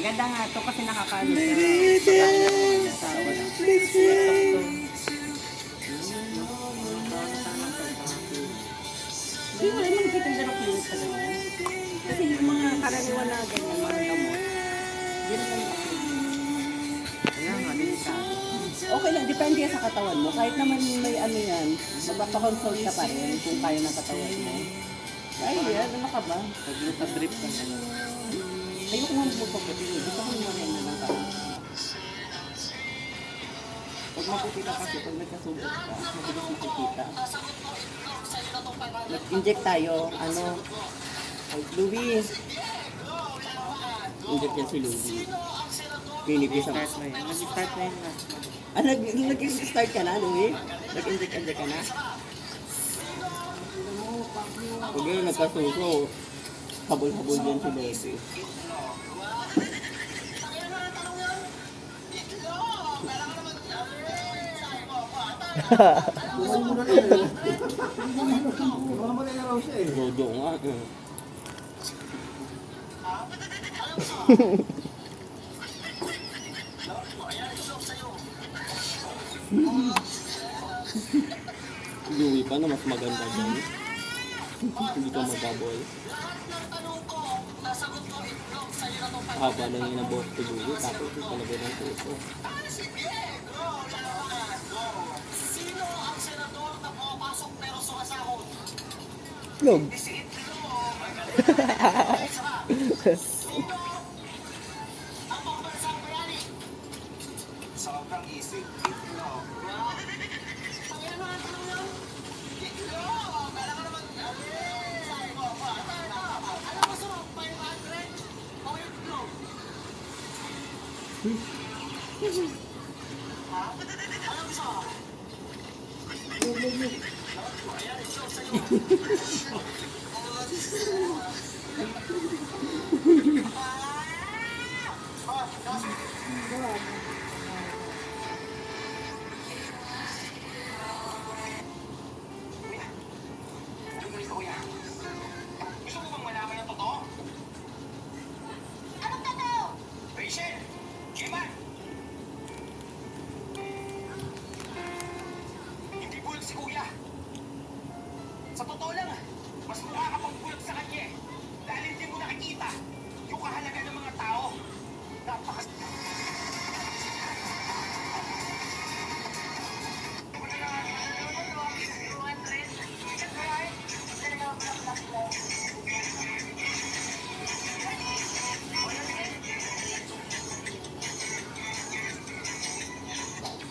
Maganda nga ito kasi nakakaano. Hindi mo naman kitang daro clinic sa ganyan. Kasi yung mga karaniwan na ganyan, mga gamot, hindi naman clinic. Kaya nga, delikado. Okay lang, depende yan sa katawan mo. Kahit naman may ano yan, magpapakonsult ka pa rin kung kaya ng katawan mo. Ay, yan, ano ka ba? Pag nasa-drip ka na. Ayoko nga magpapapati. Gusto ko yung mga na ng katawan. Pag maputi ka kasi, pag nagkasugat ka, mabilis makikita. Nag-inject tayo, ano, ay, Louie. Inject yan si Louie. Clinic isang. Nag-start na yun. Nag-start ka na, Louie? Nag-inject ka na? Pag yun, nagkasuso, habol-habol dyan si Louie. Jojo nga. Louie pa na mas maganda dyan. Hindi ka magabol. Haba lang yung nabuhok si Louie, tapos yung talaga ng puso. Log. Sobrang isip. Gusto mo bang malaman ang totoo? Anong totoo? Rachel! Kiman! Hindi bulag si Kuya. Sa totoo lang, mas mukha ka pang bulag sa kanya eh. Dahil hindi mo nakikita yung kahalaga ng mga tao. Napakas...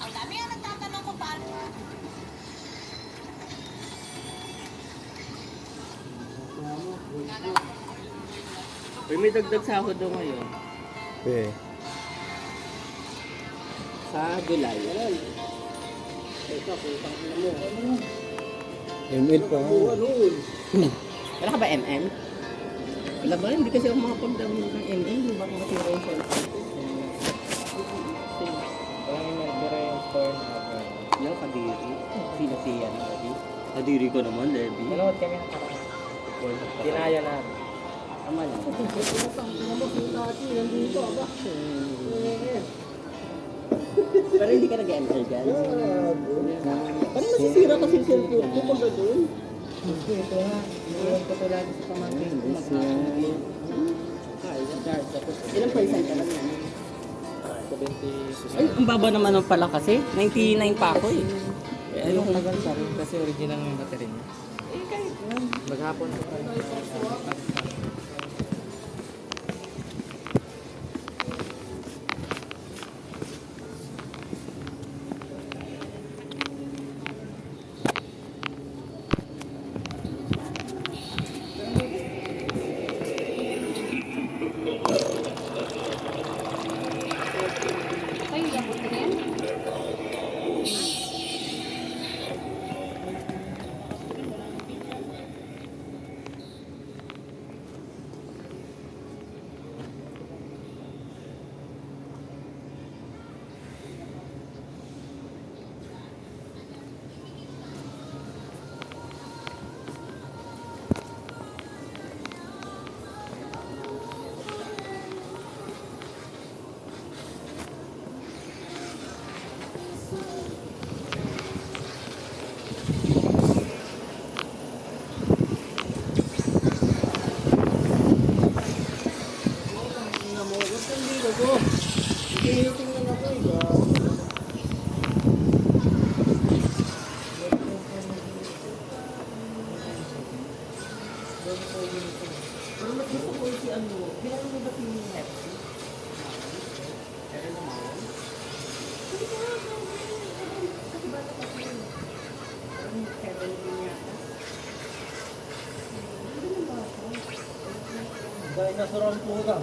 Ang dami ang nagtatanong kung paano. Uy, may dagdag sahod daw ngayon. Eh. Sa July. Ito, putang ina mo. ML pa nga. Wala ka ba MM? Wala ba? Hindi kasi ako makapag-download ng MM. Hindi ba ako matira yung cellphone ko? Parang nagdara yung store na ako. Wala, kadiri. Sino siya na kadiri? Kadiri ko naman, Debbie. Nanood kami ng parang. Dinaya na. Tama lang. Pero hindi ka nag-ML dyan. Parang nasisira kasi yung cellphone ko pag gano'n. Ito nga. Iwan ko to lagi sa pamangkin. Ilang percent ka lang yan? 70. Ay, ang baba naman ng pala kasi. 99 pa ako eh. Ay, yung tagal pa rin kasi original yung battery niya. Eh, kahit yan. Maghapon ko pa rin. Ay, abot na yan. si ano, kilala mo ba si Hepsi? Erin Amawon? Kasi bata pa siya. Parang 17 yata. Ano ba ako? Dinosaur ang puta.